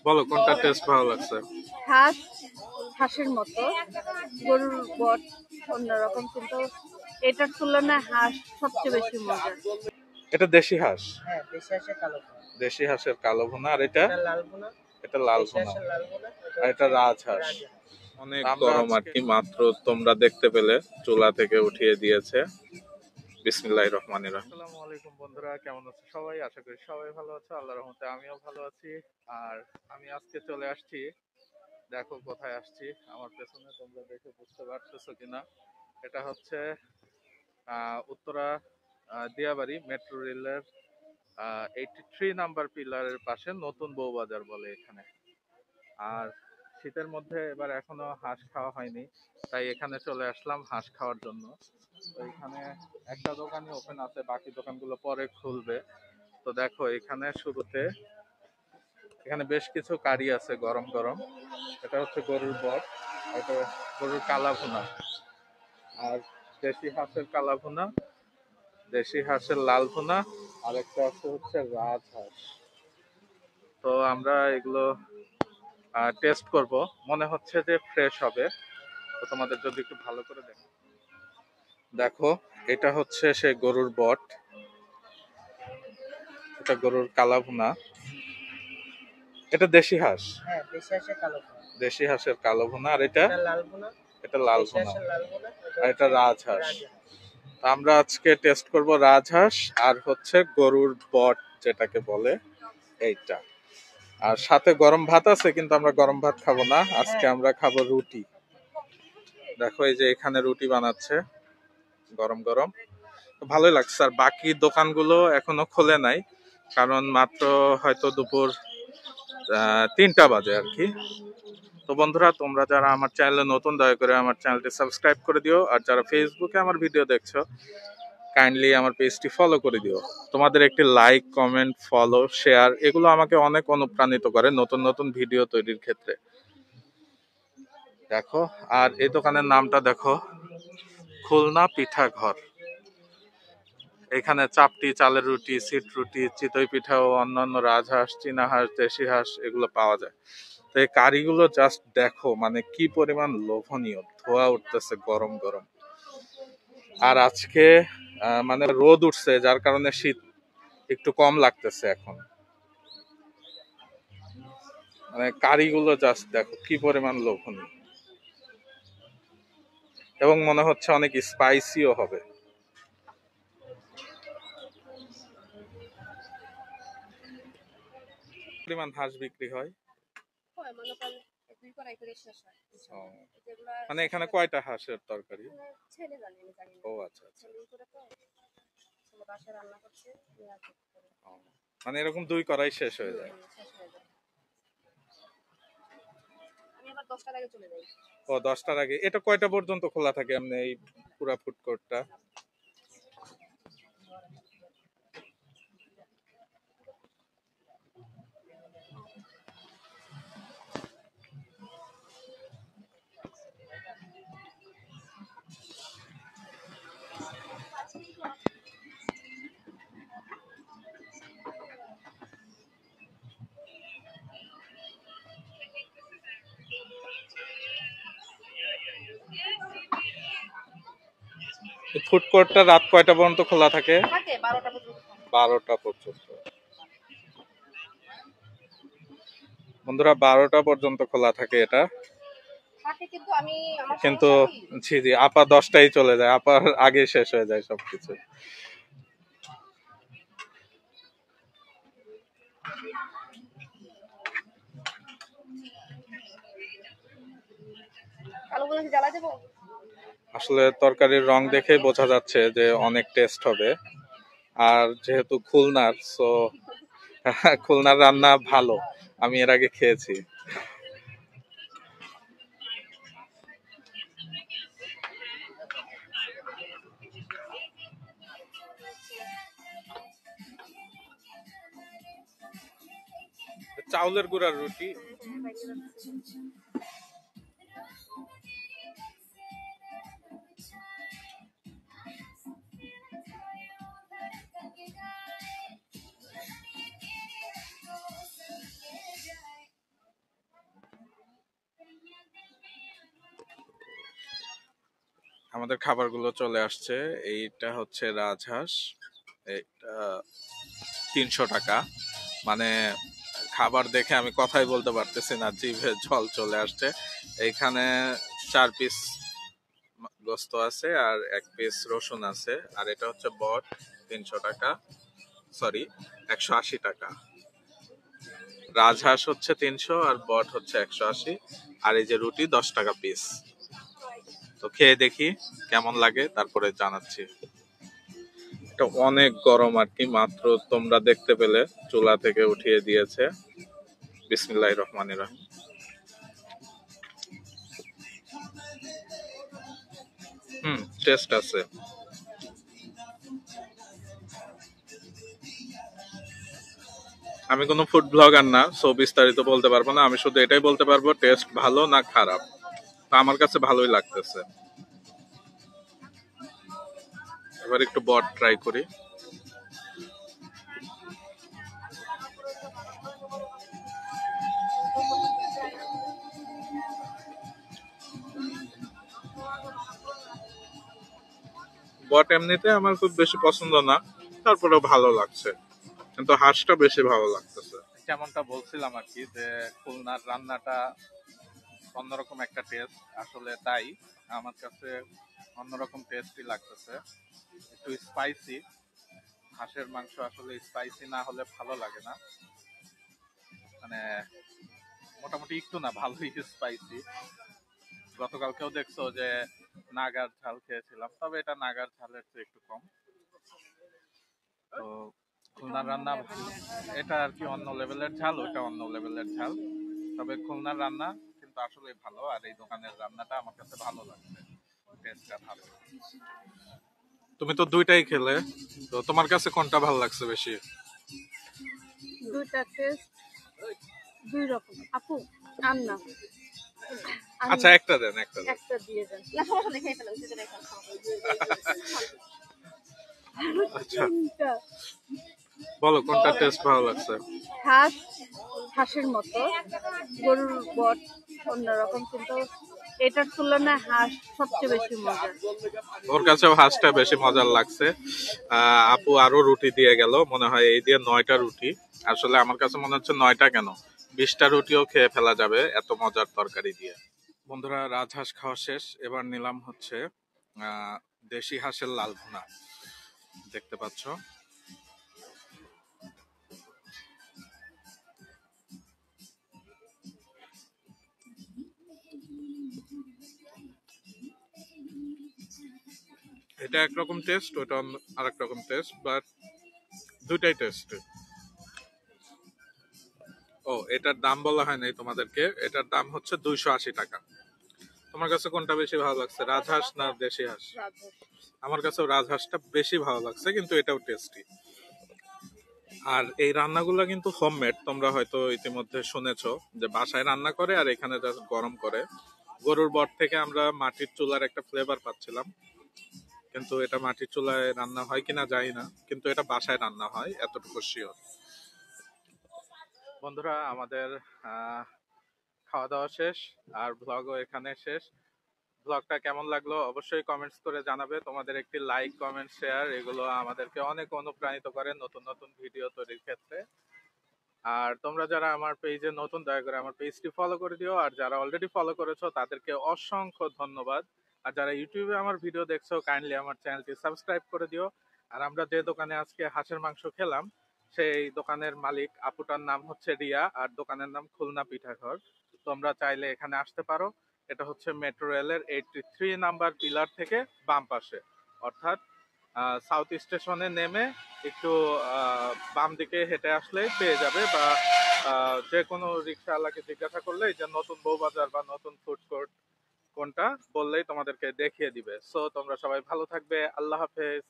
বলো কোনটা টেস্ট ভালো লাগছে? হাঁস হাঁসের মতো, গরুর বট অন্যরকম, কিন্তু এটার তুলনায় হাঁস সবচেয়ে বেশি মজা। এটা দেশি হাঁস, হ্যাঁ, দেশি হাঁসের কালো ভুনা। দেশি হাঁসের কালো ভুনা। আর এটা এটা লাল ভুনা। এটা লাল দেশি ভুনা। হাঁসের লাল ভুনা, আর এটা রাজহাঁস। অনেক গরম আর কি, মাত্র তোমরা দেখতে পেলে চুলা থেকে উঠিয়ে দিয়েছে। বিসমিল্লাহির রহমানির রহিম। আসসালামু আলাইকুম বন্ধুরা, কেমন আছো সবাই? আশা করি সবাই ভালো আছো, আল্লাহর রহমতে আমিও ভালো আছি। আর আমি আজকে চলে আসছি, দেখো কোথায় আসছি আমার পেছনে, তোমরা দেখে বুঝতে পারতেছো কিনা। এটা হচ্ছে উত্তরা দিয়াবাড়ি মেট্রো রেলের 83 নাম্বার পিলারের পাশে নতুন বউবাজার বলে এখানে। আর শীতের মধ্যে এবার এখনো হাঁস খাওয়া হয়নি, তাই এখানে চলে আসলাম হাঁস খাওয়ার জন্য। তো এখানে একটা দোকানই ওপেন আছে, বাকি দোকানগুলো পরে খুলবে। তো দেখো এখানে শুরুতে এখানে বেশ কিছু কারি আছে গরম গরম। এটা হচ্ছে গরুর বট, এটা গরুর কালা ভুনা, আর দেশি হাঁসের কালা ভুনা, দেশি হাঁসের লাল ভুনা, আর একটা আছে হচ্ছে রাজহাঁস। তো আমরা এগুলো টেস্ট করব, মনে হচ্ছে যে ফ্রেশ হবে। তো তোমাদের যদি একটু ভালো করে দেখো, দেখো এটা হচ্ছে সেই গরুর বট, এটা গরুর কালা ভুনা, এটা দেশি হাঁস, হ্যাঁ, দেশি হাঁসের কালো ভুনা। দেশি হাঁসের কালো ভুনা। আর এটা এটা লাল ভুনা। এটা লাল দেশি ভুনা। হাঁসের লাল ভুনা, আর এটা রাজহাঁস। রাজহাঁস। আমরা আজকে টেস্ট করব রাজহাঁস আর হচ্ছে গরুর বট যেটাকে বলে এইটা। আর সাথে গরম ভাত আছে, কিন্তু আমরা গরম ভাত খাবো না, আজকে আমরা খাবো রুটি। দেখো এই যে এখানে রুটি বানাচ্ছে গরম গরম, ভালোই লাগছে। আর বাকি দোকানগুলো এখনো খোলে নাই, কারণ মাত্র হয়তো দুপুর 3টা বাজে আর কি। তো বন্ধুরা, তোমরা যারা আমার চ্যানেলে নতুন, দয়া করে আমার চ্যানেলটি সাবস্ক্রাইব করে দিও। আর যারা ফেসবুকে আমার ভিডিও দেখছো, কাইন্ডলি আমার পেজটি ফলো করে দিও। তোমাদের একটি লাইক, কমেন্ট, ফলো, শেয়ার এগুলো আমাকে অনেক অনুপ্রাণিত করে নতুন নতুন ভিডিও তৈরির ক্ষেত্রে। দেখো, আর এই দোকানের নামটা দেখো, খুলনা পিঠা ঘর। এখানে চাপটি, চালের রুটি, সিট রুটি, চিতই পিঠা ও অন্যান্য রাজহাঁস, চীনা হাঁস, দেশি হাঁস এগুলো পাওয়া যায়। তো এই কারিগুলো জাস্ট দেখো, মানে কি পরিমাণ লোভনীয়, ধোয়া উঠতেছে গরম গরম। আর আজকে মানে রোদ উঠছে, যার কারণে শীত একটু কম লাগতেছে এখন। মানে কারিগুলো জাস্ট দেখো কি পরিমাণ লোভনীয়, এবং মনে হচ্ছে অনেক স্পাইসিও হবে। পরিমাণ হাঁস বিক্রি হয়, মানে এখানে কয়টা হাঁসের তরকারি? ও আচ্ছা আচ্ছা, মানে এরকম 2 কড়াই শেষ হয়ে যায়। ও 10টার আগে। এটা কয়টা পর্যন্ত খোলা থাকে এমনি এই পুরা ফুড কোর্টটা? ফুড কোর্টটা রাত কয়টা পর্যন্ত খোলা থাকে? 12টা পর্যন্ত। বন্ধুরা, 12টা পর্যন্ত খোলা থাকে এটা, কিন্তু জি জি, আপা 10টায় চলে যায়, আপার আগে শেষ হয়ে যায় সবকিছু। আসলে তরকারির রং দেখে বোঝা যাচ্ছে যে অনেক টেস্ট হবে। আর যেহেতু খুলনার, সো খুলনার রান্না ভালো, আমি এর আগে খেয়েছি। চাউলের গুঁড়ার রুটি। আমাদের খাবারগুলো চলে আসছে। এইটা হচ্ছে রাজহাঁস, এটা 300 টাকা। মানে খাবার দেখে আমি কথাই বলতে পারতেছি না, জিভে জল চলে আসছে। এইখানে 4 পিস গোস্ত আছে আর 1 পিস রসুন আছে। আর এটা হচ্ছে বট, 300 টাকা, সরি 180 টাকা। রাজহাঁস হচ্ছে 300 আর বট হচ্ছে 180। আর এই যে রুটি 10 টাকা পিস। তো খেয়ে দেখি কেমন লাগে, তারপরে জানাচ্ছি। এটা অনেক গরম আর কি, মাত্র তোমরা দেখতে পেলে চুলা থেকে উঠিয়ে দিয়েছে। বিসমিল্লাহির রহমানির রহিম। টেস্ট আছে। আমি কোনো ফুড ব্লগার না, সো বিস্তারিত বলতে পারবো না। আমি শুধু এটাই বলতে পারবো টেস্ট ভালো না খারাপ। তো আমার কাছে ভালোই লাগতেছে। এবার একটু বট ট্রাই করি। বট এমনিতে আমার খুব বেশি পছন্দ না, তারপরেও ভালো লাগছে। কিন্তু হাঁসটা বেশি ভালো লাগতেছে। যেমনটা বলছিলাম আর কি, যে খুলনার রান্নাটা অন্যরকম একটা টেস্ট, আসলে তাই আমার কাছে অন্যরকম টেস্টই লাগতেছে। একটু স্পাইসি, হাঁসের মাংস আসলে স্পাইসি না হলে ভালো লাগে না। মানে মোটামুটি একটু না, ভালোই স্পাইসি। গতকালকেও দেখছো যে নাগার ঝাল খেয়েছিলাম, তবে এটা নাগার ঝালের চেয়ে একটু কম। তো খুলনার রান্না এটা আর কি অন্য লেভেলের ঝাল, ওটা অন্য লেভেলের ঝাল। তবে খুলনার রান্না কিন্তু আসলে ভালো, আর এই দোকানের রান্নাটা আমার কাছে ভালো লাগছে, টেস্টটা ভালো। তুমি তো দুইটাই খেলে, তো তোমার কাছে কোনটা ভালো লাগছে বেশি? দুইটা টেস্ট দুই রকম আপু। আন্না আচ্ছা একটা দেন, একটা দেন। একটা দিয়ে দেন। আচ্ছা বলো কোনটা টেস্ট ভালো লাগছে? হাঁস হাঁসের মতো, গরুর বট অন্যরকম, কিন্তু এটার তুলনায় হাঁস সবচেয়ে বেশি মজার। ওর কাছেও হাঁসটা বেশি মজার লাগছে। আপু আরো রুটি দিয়ে গেল, মনে হয় এই দিয়ে 9টা রুটি। আসলে আমার কাছে মনে হচ্ছে 9টা কেন, 20টা রুটিও খেয়ে ফেলা যাবে এত মজার তরকারি দিয়ে। বন্ধুরা, রাজহাঁস খাওয়া শেষ। এবার নিলাম হচ্ছে দেশি হাঁসের লাল ভুনা, দেখতে পাচ্ছ। এটা একরকম টেস্ট, ওটা আরেক রকম টেস্ট, বাট দুইটাই টেস্ট। ও, এটার দাম বলা হয় নাই তোমাদেরকে। এটার দাম হচ্ছে 280 টাকা। তোমার কাছে কোনটা বেশি ভালো লাগছে, রাজহাঁস না দেশি হাঁস? আমার কাছেও রাজহাঁসটা বেশি ভালো লাগছে, কিন্তু এটাও টেস্টি। আর এই রান্নাগুলো কিন্তু হোমমেড, তোমরা হয়তো ইতিমধ্যে শুনেছো যে বাসায় রান্না করে আর এখানে জাস্ট গরম করে। গরুর বট থেকে আমরা মাটির চুলার একটা ফ্লেভার পাচ্ছিলাম, কিন্তু এটা মাটির চুলায় রান্না হয় কিনা জানি না, কিন্তু এটা বাসায় রান্না হয় এতটুকু শিওর। বন্ধুরা, আমাদের খাওয়া দাওয়া শেষ আর ব্লগও এখানে শেষ। ব্লগটা কেমন লাগলো অবশ্যই কমেন্টস করে জানাবে। তোমাদের একটি লাইক, কমেন্ট, শেয়ার এগুলো আমাদেরকে অনেক অনুপ্রাণিত করে নতুন নতুন ভিডিও তৈরির ক্ষেত্রে। আর তোমরা যারা আমার পেজে নতুন, দয়া করে আমার পেজটি ফলো করে দিও। আর যারা অলরেডি ফলো করেছো তাদেরকে অসংখ্য ধন্যবাদ। আর যারা ইউটিউবে আমার ভিডিও দেখছো, কাইন্ডলি আমার চ্যানেলটি সাবস্ক্রাইব করে দিও। আর আমরা যে দোকানে আজকে হাঁসের মাংস খেলাম, সেই দোকানের মালিক আপুটার নাম হচ্ছে রিয়া, আর দোকানের নাম খুলনা পিঠাঘর। তোমরা চাইলে এখানে আসতে পারো। এটা হচ্ছে মেট্রো রেলের 83 নাম্বার পিলার থেকে বাম পাশে, অর্থাৎ সাউথ স্টেশনে নেমে একটু বাম দিকে হেঁটে আসলেই পেয়ে যাবে, বা যে কোনো রিক্সাওয়ালাকে জিজ্ঞাসা করলেই যে নতুন বউবাজার বা নতুন ফুড কোর্ট কোনটা বললেই তোমাদেরকে দেখিয়ে দিবে। সো তোমরা সবাই ভালো থাকবে। আল্লাহ হাফেজ।